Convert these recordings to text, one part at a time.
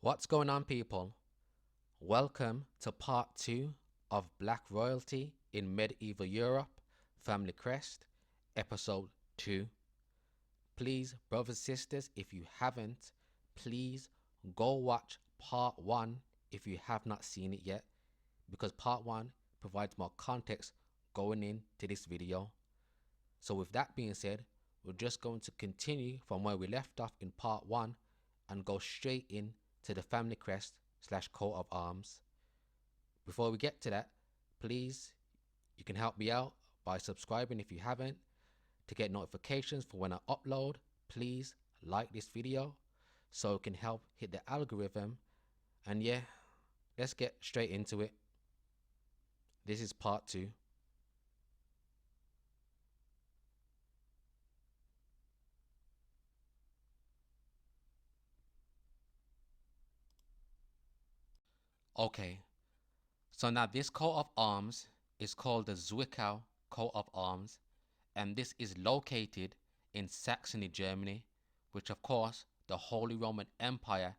What's going on, people? Welcome to part 2 of Black Royalty in Medieval Europe, Family Crest, episode 2. Please, brothers and sisters, if you haven't, please go watch part 1 if you have not seen it yet, because part 1 provides more context going into this video. So with that being said, we're just going to continue from where we left off in part 1 and go straight in to the family crest / coat of arms. Before we get to that, please, you can help me out by subscribing if you haven't. To get notifications for when I upload, please like this video so it can help hit the algorithm. And yeah, let's get straight into it. This is part 2. Okay, so now this coat of arms is called the Zwickau coat of arms, and this is located in Saxony, Germany, which of course the Holy Roman Empire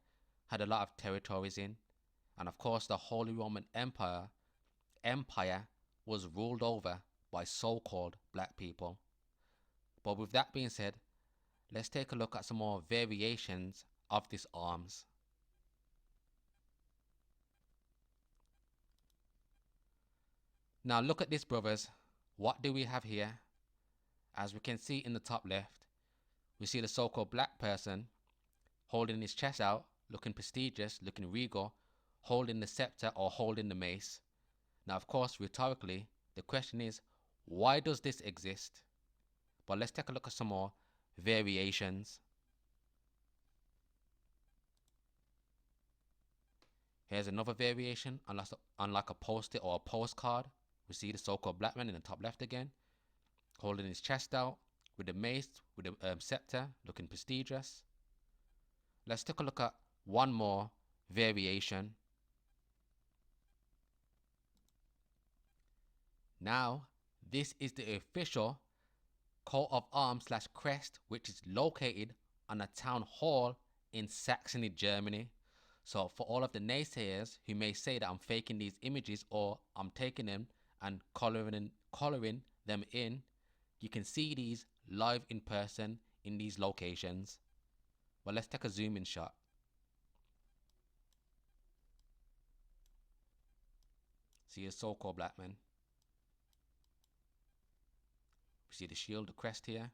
had a lot of territories in. And of course the Holy Roman Empire was ruled over by so-called black people. But with that being said, let's take a look at some more variations of this arms. Now look at this, brothers. What do we have here? As we can see in the top left, we see the so-called black person holding his chest out, looking prestigious, looking regal, holding the scepter or holding the mace. Now of course, rhetorically, the question is, why does this exist? But let's take a look at some more variations. Here's another variation, unlike a post-it or a postcard. We see the so-called black man in the top left again, holding his chest out with the mace, with the scepter, looking prestigious. Let's take a look at one more variation. Now, this is the official coat of arms / crest, which is located on a town hall in Saxony, Germany. So for all of the naysayers who may say that I'm faking these images or I'm taking them and coloring them in, you can see these live in person in these locations. Well, let's take a zoom in shot. See a so-called black man. We see the shield, the crest here.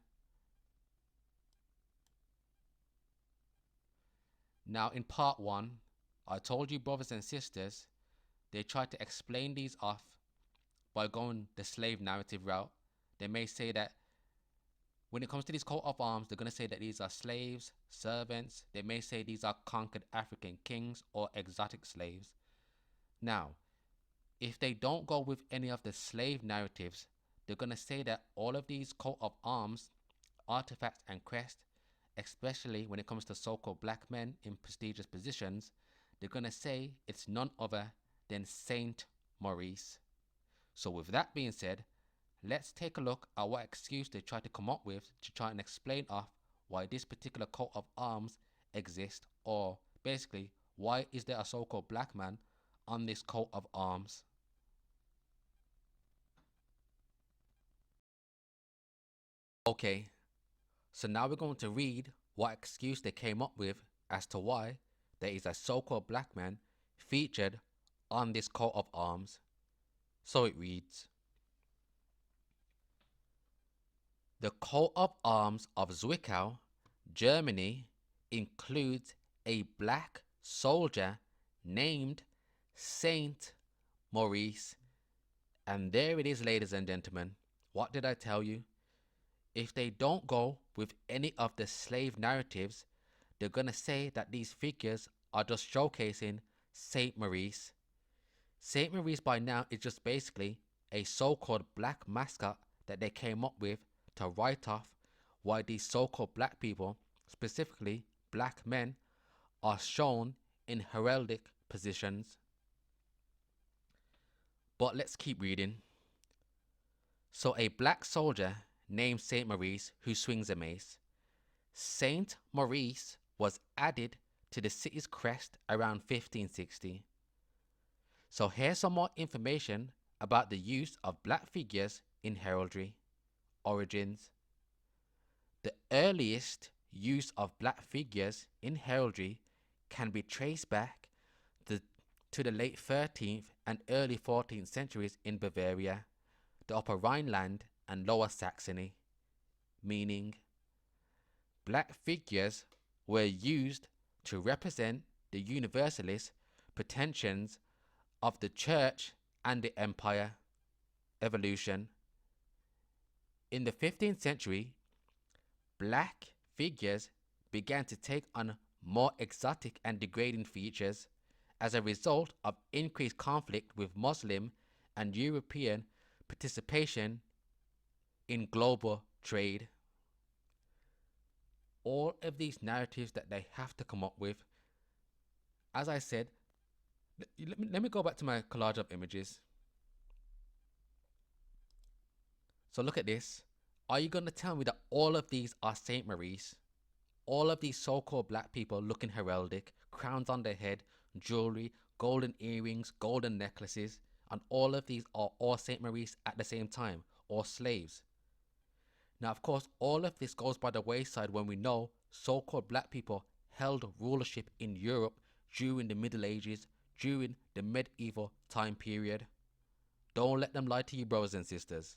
Now in part 1, I told you, brothers and sisters, they tried to explain these off by going the slave narrative route. They may say that when it comes to these coat of arms, they're going to say that these are slaves, servants. They may say these are conquered African kings or exotic slaves. Now, if they don't go with any of the slave narratives, they're going to say that all of these coat of arms, artifacts and crest, especially when it comes to so-called black men in prestigious positions, they're going to say it's none other than Saint Maurice. So with that being said, let's take a look at what excuse they try to come up with to try and explain off why this particular coat of arms exists, or basically, why is there a so-called black man on this coat of arms. Okay, so now we're going to read what excuse they came up with as to why there is a so-called black man featured on this coat of arms. So it reads: the coat of arms of Zwickau, Germany, includes a black soldier named Saint Maurice. And there it is, ladies and gentlemen. What did I tell you? If they don't go with any of the slave narratives, they're going to say that these figures are just showcasing Saint Maurice. Saint Maurice by now is just basically a so-called black mascot that they came up with to write off why these so-called black people, specifically black men, are shown in heraldic positions. But let's keep reading. So a black soldier named Saint Maurice who swings a mace. Saint Maurice was added to the city's crest around 1560. So here's some more information about the use of black figures in heraldry. Origins. The earliest use of black figures in heraldry can be traced back to the late 13th and early 14th centuries in Bavaria, the Upper Rhineland and Lower Saxony, meaning black figures were used to represent the universalist pretensions of the church and the empire. Evolution. In the 15th century, black figures began to take on more exotic and degrading features as a result of increased conflict with Muslim and European participation in global trade. All of these narratives that they have to come up with, as I said, let me go back to my collage of images. So look at this. Are you going to tell me that all of these are Saint Maurice? All of these so-called black people looking heraldic, crowns on their head, jewelry, golden earrings, golden necklaces, and all of these are all Saint Maurice at the same time, or slaves? Now, of course, all of this goes by the wayside when we know so-called black people held rulership in Europe during the Middle Ages, during the medieval time period. Don't let them lie to you, brothers and sisters.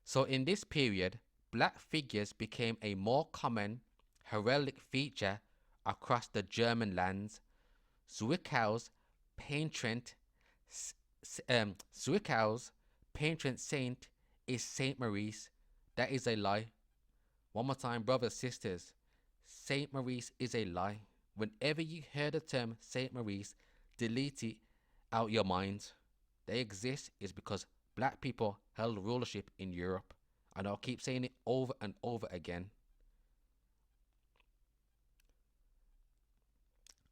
So in this period, black figures became a more common heraldic feature across the German lands. Zwickau's patron saint is Saint Maurice. That is a lie. One more time, brothers, sisters. Saint Maurice is a lie. Whenever you hear the term Saint Maurice, delete it out your minds. They exist is because black people held rulership in Europe. And I'll keep saying it over and over again.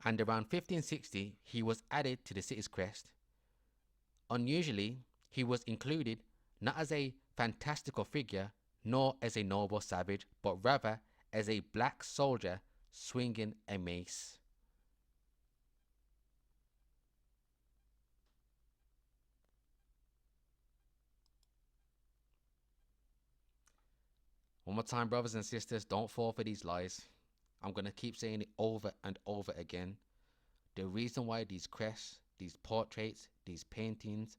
And around 1560, he was added to the city's crest. Unusually, he was included not as a fantastical figure, nor as a noble savage, but rather as a black soldier swinging a mace. One more time, brothers and sisters, don't fall for these lies. I'm going to keep saying it over and over again. The reason why these crests, these portraits, these paintings,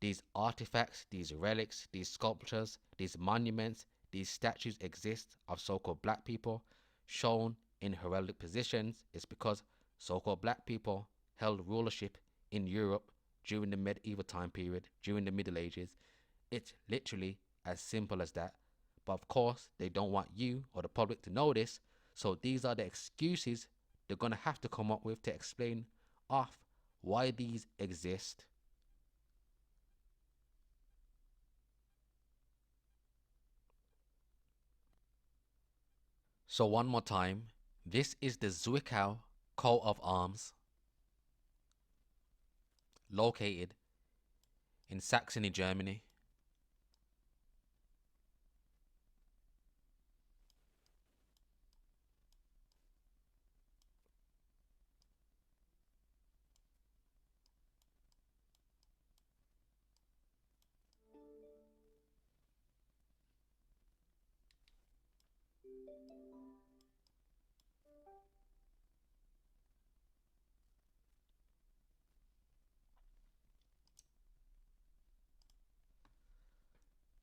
these artifacts, these relics, these sculptures, these monuments, these statues exist of so-called black people shown in heraldic positions is because so-called black people held rulership in Europe during the medieval time period, during the Middle Ages. It's literally as simple as that. But of course, they don't want you or the public to know this, so these are the excuses they're going to have to come up with to explain off why these exist. So one more time, this is the Zwickau coat of arms, located in Saxony, Germany.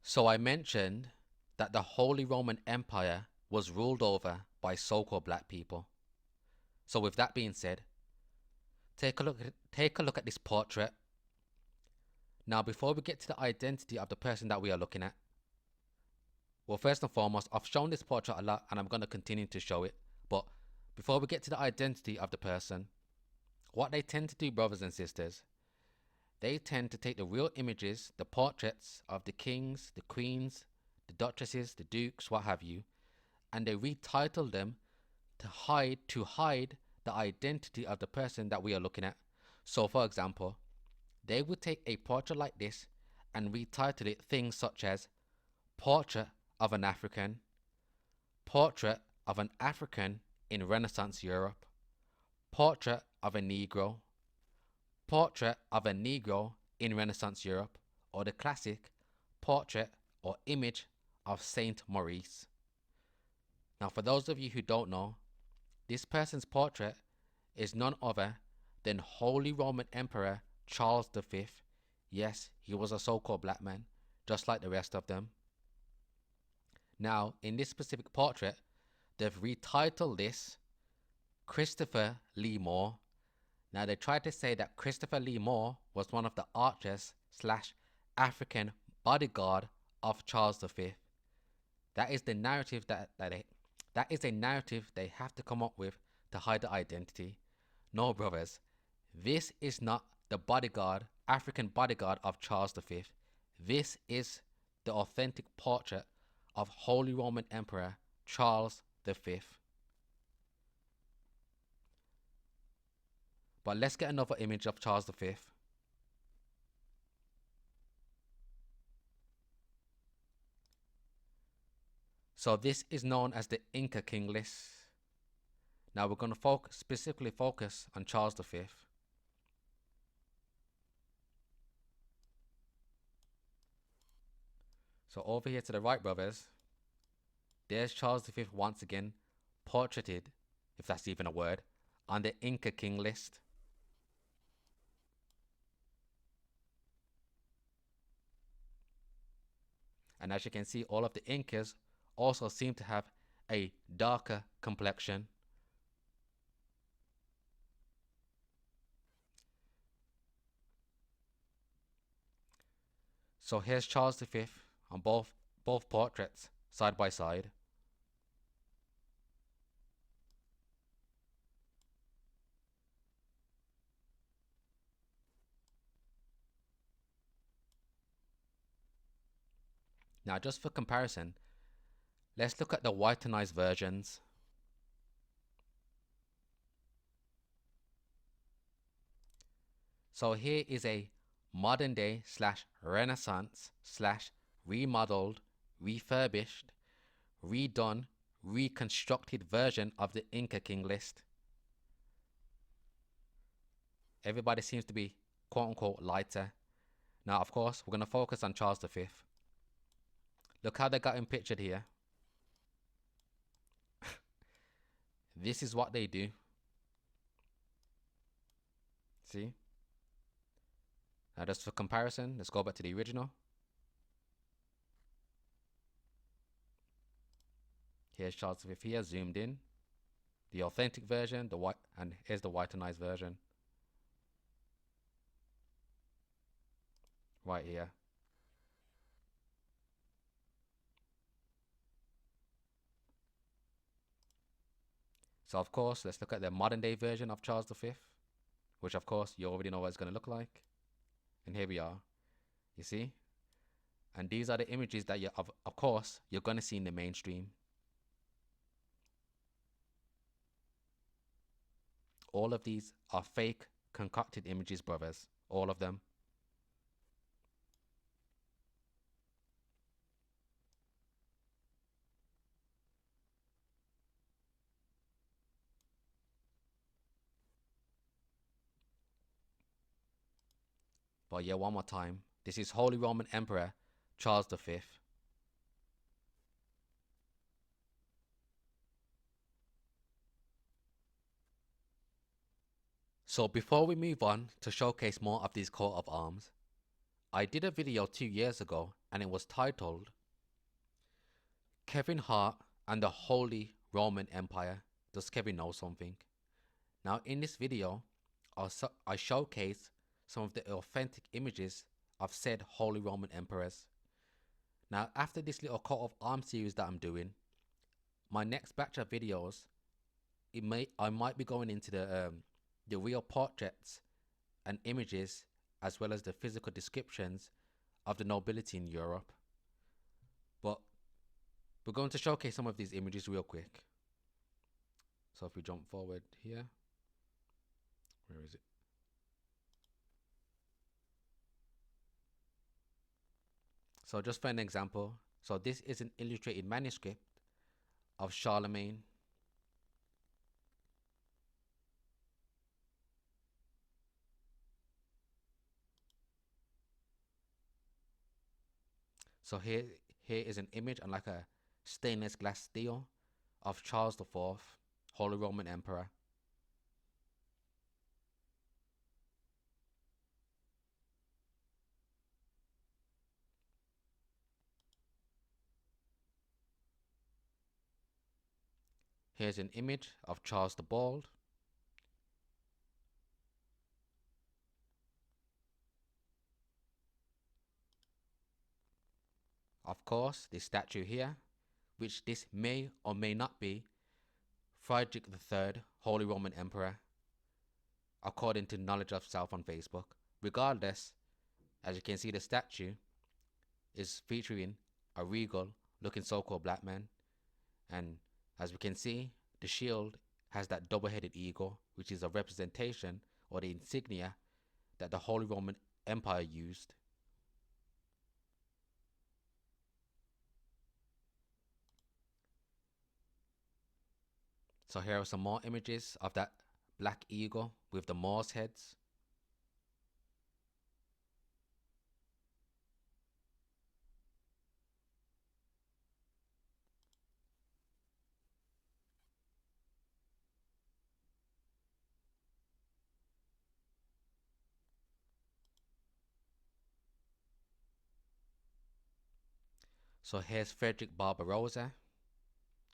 So I mentioned that the Holy Roman Empire was ruled over by so-called black people. So with that being said, take a look at this portrait. Now, before we get to the identity of the person that we are looking at, well, first and foremost, I've shown this portrait a lot and I'm going to continue to show it. But before we get to the identity of the person, what they tend to do, brothers and sisters, they tend to take the real images, the portraits of the kings, the queens, the duchesses, the dukes, what have you, and they retitle them to hide the identity of the person that we are looking at. So for example, they would take a portrait like this and retitled it things such as Portrait of an African, Portrait of an African in Renaissance Europe, Portrait of a Negro, Portrait of a Negro in Renaissance Europe, or the classic Portrait or Image of Saint Maurice. Now, for those of you who don't know, this person's portrait is none other than Holy Roman Emperor Charles V. Yes, he was a so-called black man, just like the rest of them. Now, in this specific portrait, they've retitled this Christopher Lee Moore. Now, they tried to say that Christopher Lee Moore was one of the archers / African bodyguard of Charles V. That is the narrative that is a narrative they have to come up with to hide the identity. No, brothers, this is not the bodyguard, African bodyguard of Charles V. This is the authentic portrait of Holy Roman Emperor Charles V. But let's get another image of Charles V. So this is known as the Inca King list. Now we're going to specifically focus on Charles V. So over here to the right, brothers, there's Charles V once again, portraited, if that's even a word, on the Inca King list. And as you can see, all of the Incas also seem to have a darker complexion. So here's Charles V on both portraits side by side. Now, just for comparison, let's look at the whitenized versions. So here is a modern day / Renaissance / remodeled, refurbished, redone, reconstructed version of the Inca King list. Everybody seems to be quote unquote lighter. Now, of course, we're going to focus on Charles V. Look how they got him pictured here. This is what they do. See? Now, just for comparison, let's go back to the original. Here's Charles V here, zoomed in. The authentic version, the white, and here's the whitenized version. Right here. So of course, let's look at the modern day version of Charles V, which of course you already know what it's going to look like. And here we are, you see? And these are the images that of course you're going to see in the mainstream. All of these are fake, concocted images, brothers. All of them. But yeah, one more time. This is Holy Roman Emperor Charles V. So before we move on to showcase more of these coat of arms, I did a video 2 years ago and it was titled Kevin Hart and the Holy Roman Empire. Does Kevin know something? Now in this video, I showcase some of the authentic images of said Holy Roman Emperors. Now after this little coat of arms series that I'm doing, my next batch of videos, I might be going into the real portraits and images as well as the physical descriptions of the nobility in Europe. But we're going to showcase some of these images real quick. So if we jump forward here, where is it? So just for an example, so this is an illustrated manuscript of Charlemagne. So here is an image on like a stainless glass steel of Charles IV, Holy Roman Emperor. Here's an image of Charles the Bald. Of course, this statue here, which this may or may not be Friedrich III, Holy Roman Emperor, according to Knowledge of Self on Facebook. Regardless, as you can see, the statue is featuring a regal looking so-called black man, and as we can see, the shield has that double-headed eagle, which is a representation or the insignia that the Holy Roman Empire used. So here are some more images of that black eagle with the Moors heads. So here's Frederick Barbarossa,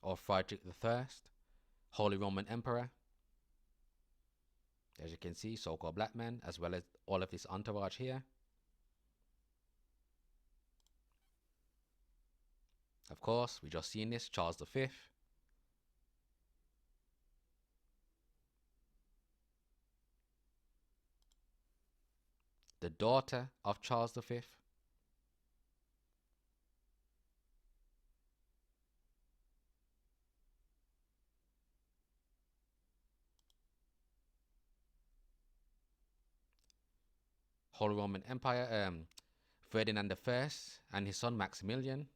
or Friedrich III, Holy Roman Emperor. As you can see, so-called black man, as well as all of this entourage here. Of course, we just seen this, Charles V. The daughter of Charles V. Holy Roman Empire, Ferdinand I and his son Maximilian.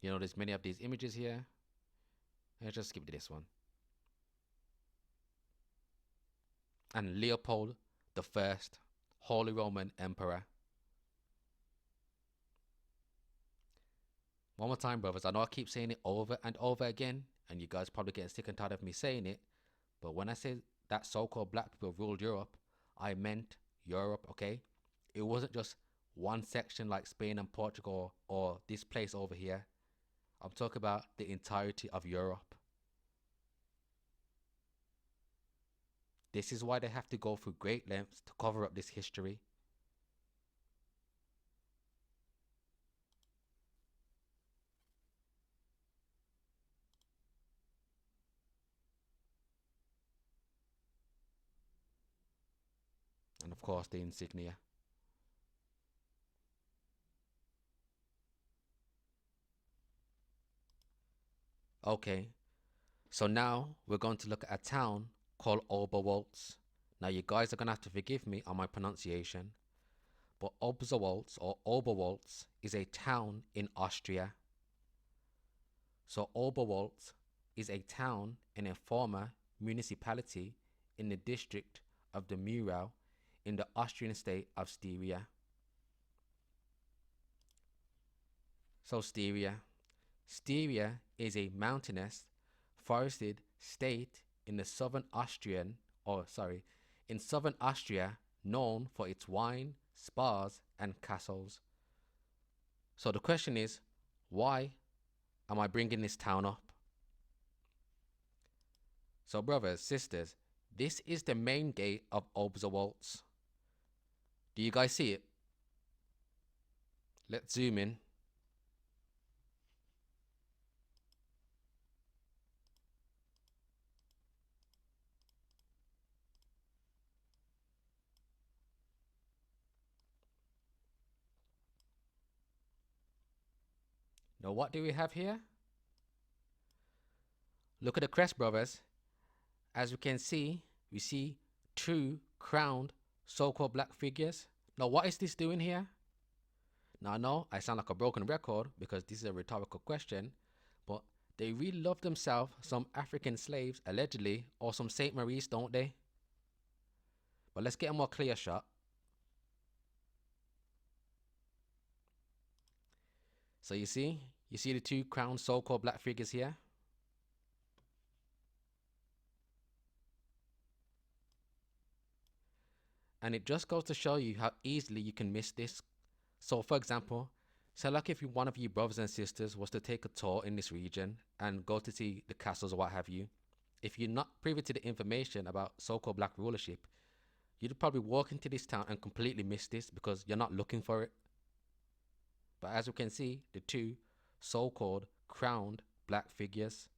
You know, there's many of these images here. Let's just skip to this one. And Leopold I, Holy Roman Emperor. One more time, brothers. I know I keep saying it over and over again, and you guys probably getting sick and tired of me saying it. But when I say that so-called black people ruled Europe, I meant Europe, okay? It wasn't just one section like Spain and Portugal or this place over here. I'm talking about the entirety of Europe. This is why they have to go through great lengths to cover up this history. And of course, the insignia. Okay, so now we're going to look at a town called Oberwölz. Now you guys are going to have to forgive me on my pronunciation, but Oberwölz is a town in Austria. So Oberwölz is a town in a former municipality in the district of the Murau in the Austrian state of Styria. So Styria is a mountainous, forested state in the southern in southern Austria, known for its wine, spas, and castles. So the question is, why am I bringing this town up? So brothers, sisters, this is the main gate of Oberwölz. Do you guys see it? Let's zoom in. Now what do we have here? Look at the crest, brothers. As we can see, we see two crowned so-called black figures. Now, what is this doing here? Now, I know I sound like a broken record because this is a rhetorical question, but they really love themselves some African slaves, allegedly, or some Saint Maurice, don't they? But let's get a more clear shot. So you see the two crowned so-called black figures here? And it just goes to show you how easily you can miss this. So for example, say like if one of you brothers and sisters was to take a tour in this region and go to see the castles or what have you, if you're not privy to the information about so-called black rulership, you'd probably walk into this town and completely miss this because you're not looking for it. But as we can see, the two so-called crowned black figures.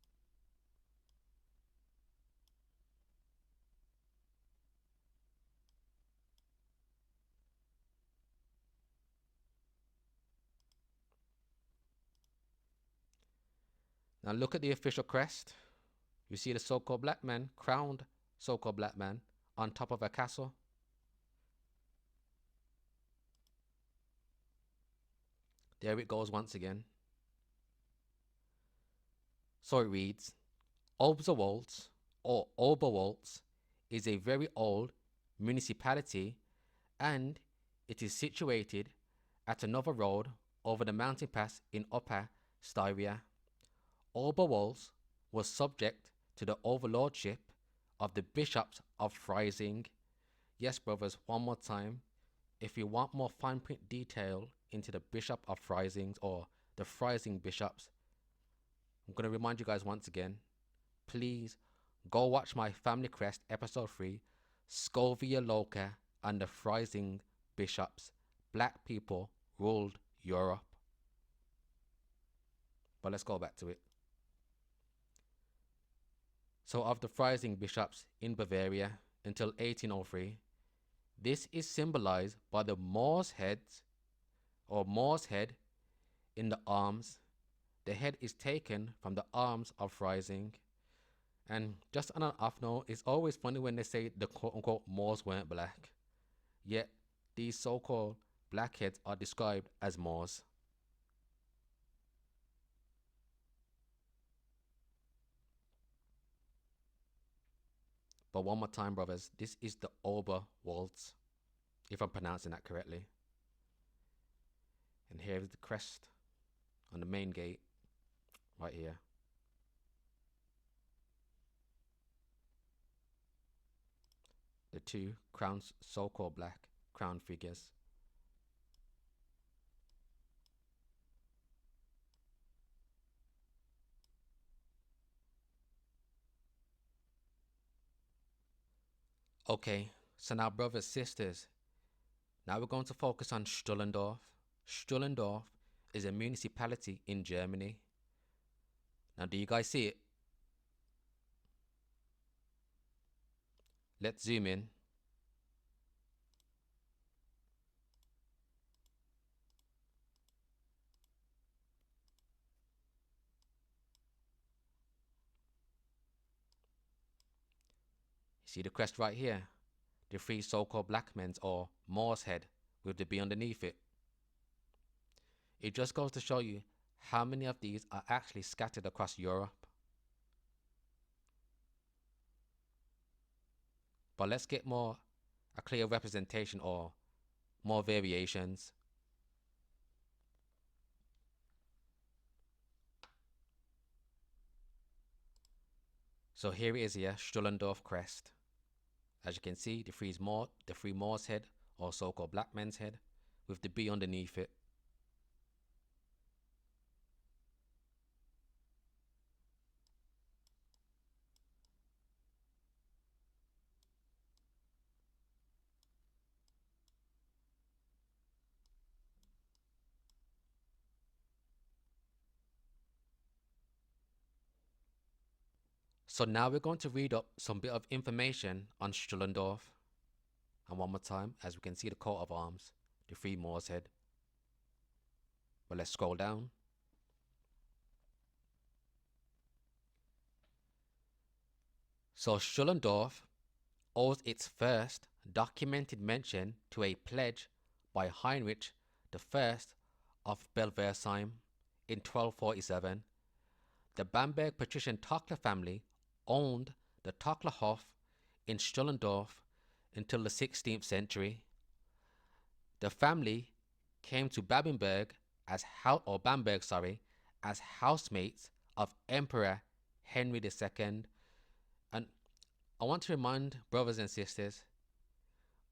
Now look at the official crest. You see the so-called black man, crowned so-called black man, on top of a castle. There it goes once again. So it reads, Oberwölz or Oberwölz is a very old municipality and it is situated at another road over the mountain pass in Upper Styria. Oberwölz was subject to the overlordship of the bishops of Freising. Yes, brothers, one more time. If you want more fine print detail into the Bishop of Freising or the Freising bishops, I'm going to remind you guys once again, please go watch my Family Crest episode 3, Scovia Loca and the Freising bishops. Black people ruled Europe. But let's go back to it. So of the Freising bishops in Bavaria until 1803, this is symbolized by the Moor's heads or Moor's head in the arms. The head is taken from the arms of Freising. And just on an off note, it's always funny when they say the quote-unquote Moors weren't black. Yet, these so-called black heads are described as Moors. But one more time, brothers, this is the Oberwölz, if I'm pronouncing that correctly. And here is the crest on the main gate, right here. The two crowns, so-called black crown figures. Okay, so now brothers, sisters, now we're going to focus on Stuhlendorf. Stuhlendorf is a municipality in Germany. Now do you guys see it? Let's zoom in. See the crest right here? The three so-called black men's or Moor's head with the B underneath it. It just goes to show you how many of these are actually scattered across Europe. But let's get a clear representation or more variations. So here it is here, Stuhlendorf crest. As you can see, the three Moor's head or so-called black men's head with the B underneath it. So now we're going to read up some bit of information on Stuhlendorf. And one more time, as we can see the coat of arms, the three Moor's head. But let's scroll down. So Stuhlendorf owes its first documented mention to a pledge by Heinrich I of Belversheim in 1247. The Bamberg patrician Tucher family owned the Tucherhof in Schandorf until the 16th century. The family came to Bamberg as housemates of Emperor Henry II. And I want to remind brothers and sisters,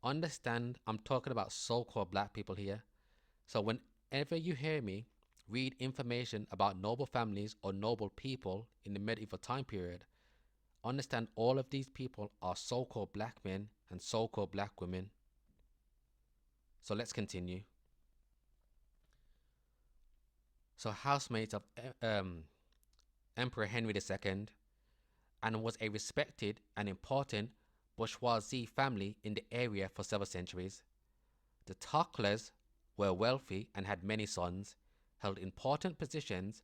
understand I'm talking about so-called black people here. So whenever you hear me read information about noble families or noble people in the medieval time period, understand all of these people are so-called black men and so-called black women. So let's continue. So housemates of Emperor Henry II, and was a respected and important bourgeoisie family in the area for several centuries. The Tuchlers were wealthy and had many sons, held important positions,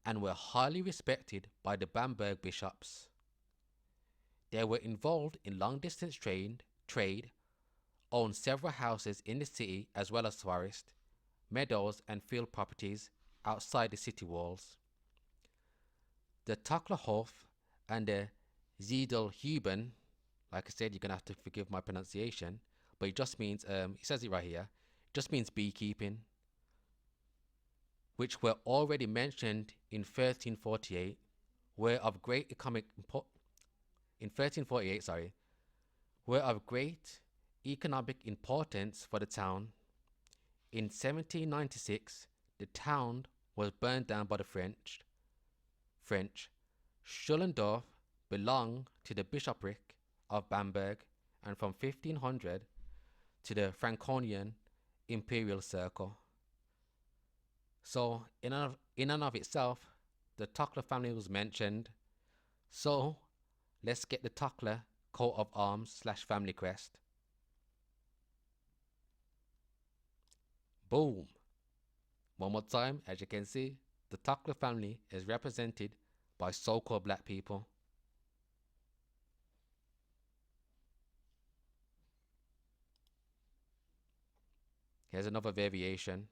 and were highly respected by the Bamberg bishops. They were involved in long-distance trade, owned several houses in the city as well as forest, meadows and field properties outside the city walls. The Tuchlerhof and the Ziedelhuben, like I said, you're going to have to forgive my pronunciation, but it just means, it says it right here, just means beekeeping, which were already mentioned in 1348, were of great economic importance for the town. In 1796, the town was burned down by the French. Schullendorf belonged to the bishopric of Bamberg, and from 1500 to the Franconian imperial circle. So in and of itself, the Tuchler family was mentioned. So let's get the Tuchler coat of arms / family crest. Boom. One more time, as you can see, the Tuchler family is represented by so-called black people. Here's another variation.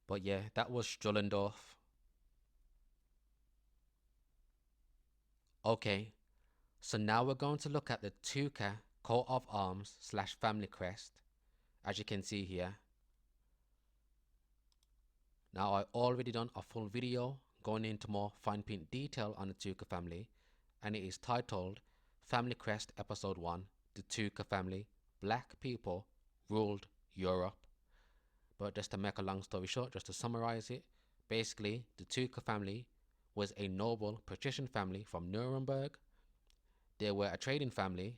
But yeah, that was Strullendorf. Okay, so now we're going to look at the Tucher coat of arms / family crest, as you can see here. Now I already done a full video going into more fine print detail on the Tucher family, and it is titled Family Crest Episode 1, The Tucher Family, Black People Ruled Europe. But just to make a long story short, just to summarize it, basically the Tucher family was a noble patrician family from Nuremberg. They were a trading family.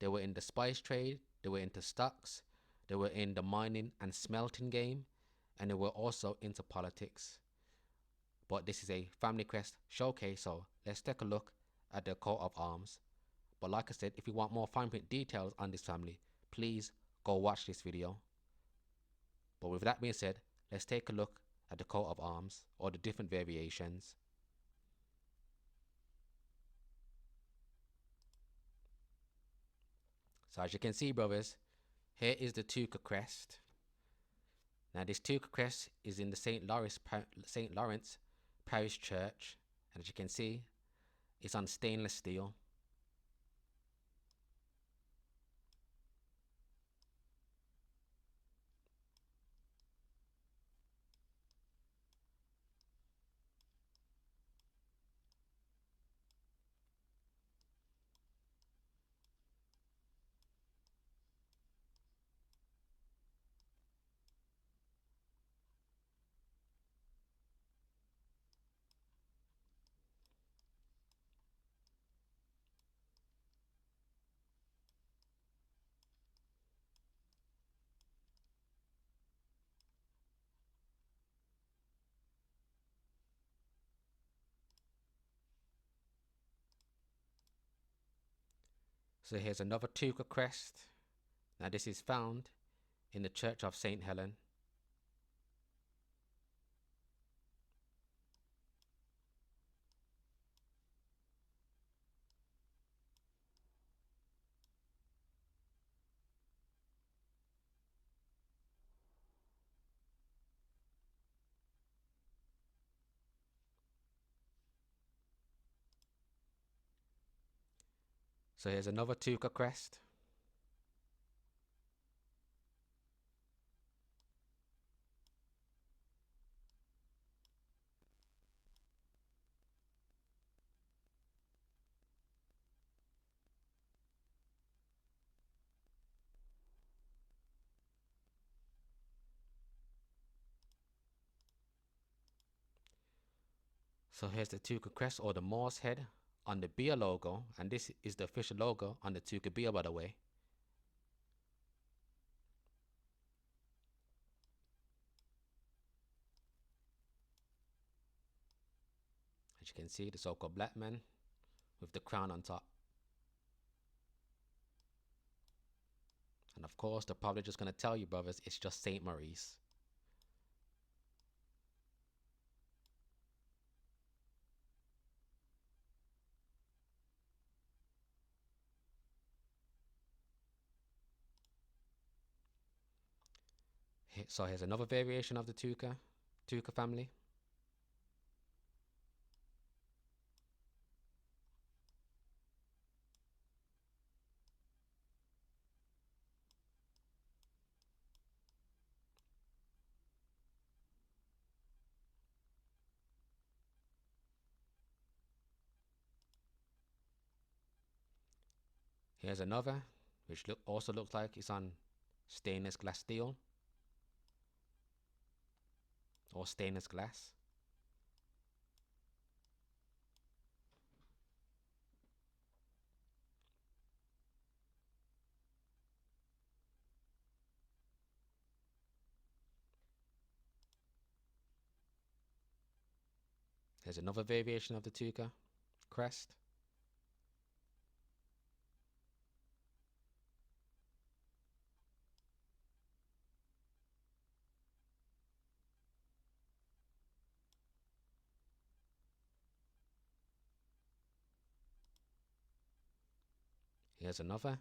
They were in the spice trade, they were into stocks, they were in the mining and smelting game, and they were also into politics. But this is a family crest showcase, so let's take a look at the coat of arms. But like I said, if you want more fine print details on this family, please go watch this video. But with that being said, let's take a look at the coat of arms, or the different variations. So as you can see, brothers, here is the Tucher crest. Now this Tucher crest is in the St. Lawrence Parish Church, and as you can see, it's on stainless steel. So here's another Tucher crest. Now this is found in the Church of St. Helen. So here's another Tucher crest. So here's the Tucher crest, or the Moor's head, on the beer logo, and this is the official logo on the Tucher beer, by the way. As you can see, the so-called black man with the crown on top. And of course, they're probably just going to tell you, brothers, it's just St. Maurice. So here's another variation of the Tucher family. Here's another, which also looks like it's on stainless glass steel or stainless glass. Here's another variation of the Tucher crest. Here's another.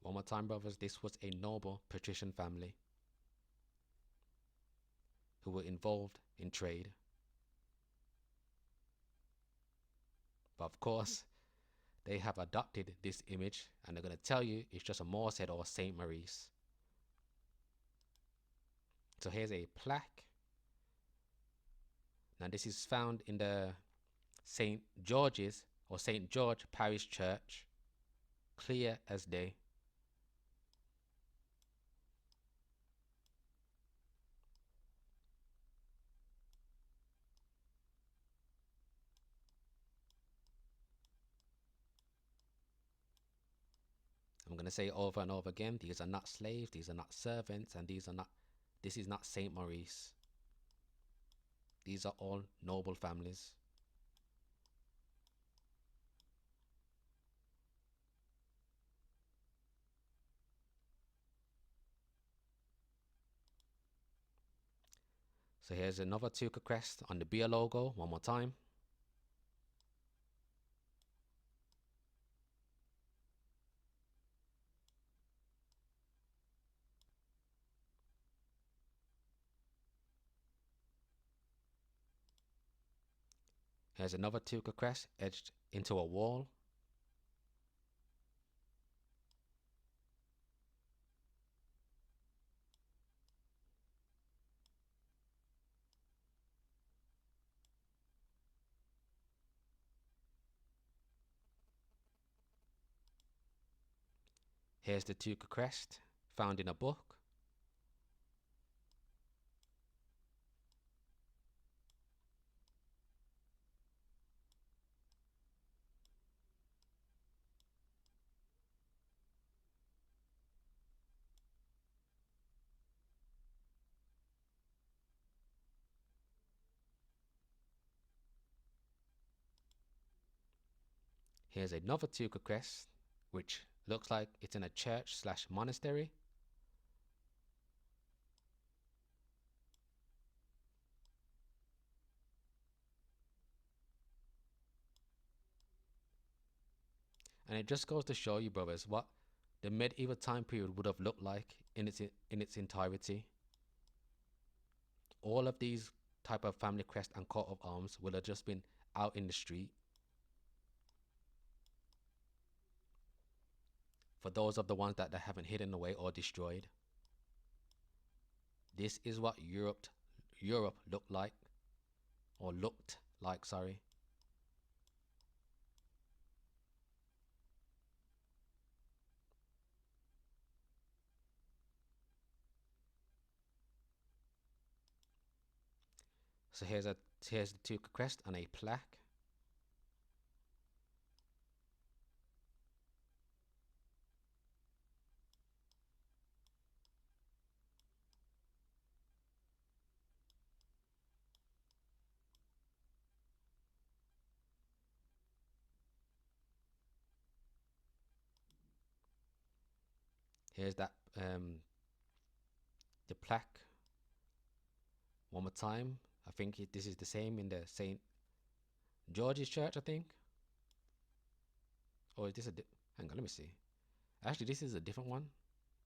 One more time, brothers, this was a noble patrician family who were involved in trade. But of course, they have adopted this image and they're going to tell you it's just a Moor's head or St. Maurice. So here's a plaque. Now this is found in the St. George's or St. George Parish Church, clear as day. I'm going to say over and over again, these are not slaves, these are not servants, and this is not St. Maurice. These are all noble families. So here's another Tucher crest on the beer logo, one more time. Here's another Tucher crest etched into a wall. Here's the Tucher crest found in a book. Here's another Tucher crest, which looks like it's in a church/monastery. And it just goes to show you, brothers, what the medieval time period would have looked like in its entirety. All of these type of family crest and coat of arms will have just been out in the street. For those of the ones that they haven't hidden away or destroyed. This is what Europe looked like, or looked like, sorry. So here's the Tucher crest and a plaque. Here's that the plaque one more time. I think this is the same in the St. George's Church, I think. Or is this hang on, let me see. Actually, this is a different one,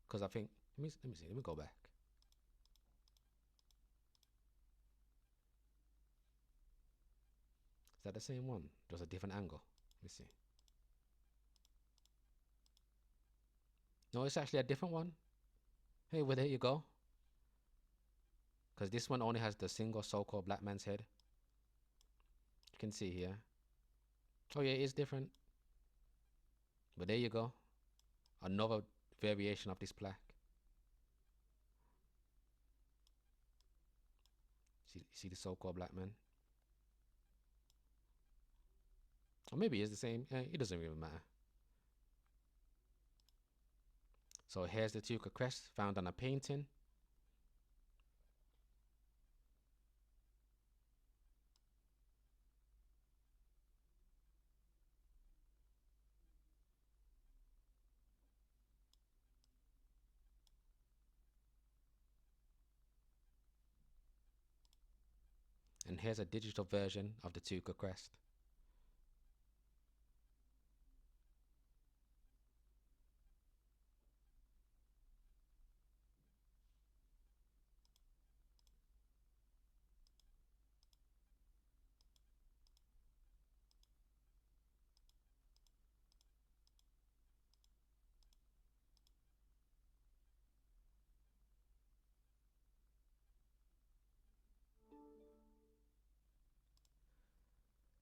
because I think let me see. Let me go back. Is that the same one? Just a different angle. Let me see. No, it's actually a different one. Hey, well, there you go. Because this one only has the single so-called black man's head. You can see here. Oh yeah, it is different. But there you go. Another variation of this plaque. See the so-called black man? Or maybe it's the same. It doesn't really matter. So here's the Tucher crest found on a painting. And here's a digital version of the Tucher crest.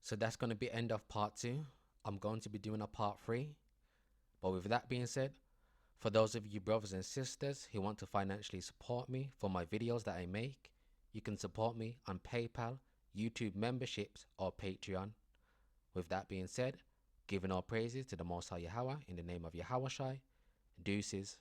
So that's going to be end of part 2. I'm going to be doing a part 3. But with that being said, for those of you brothers and sisters who want to financially support me for my videos that I make, you can support me on PayPal, YouTube memberships, or Patreon. With that being said, giving all praises to the Most High Yahweh in the name of Yahweh Shai, deuces.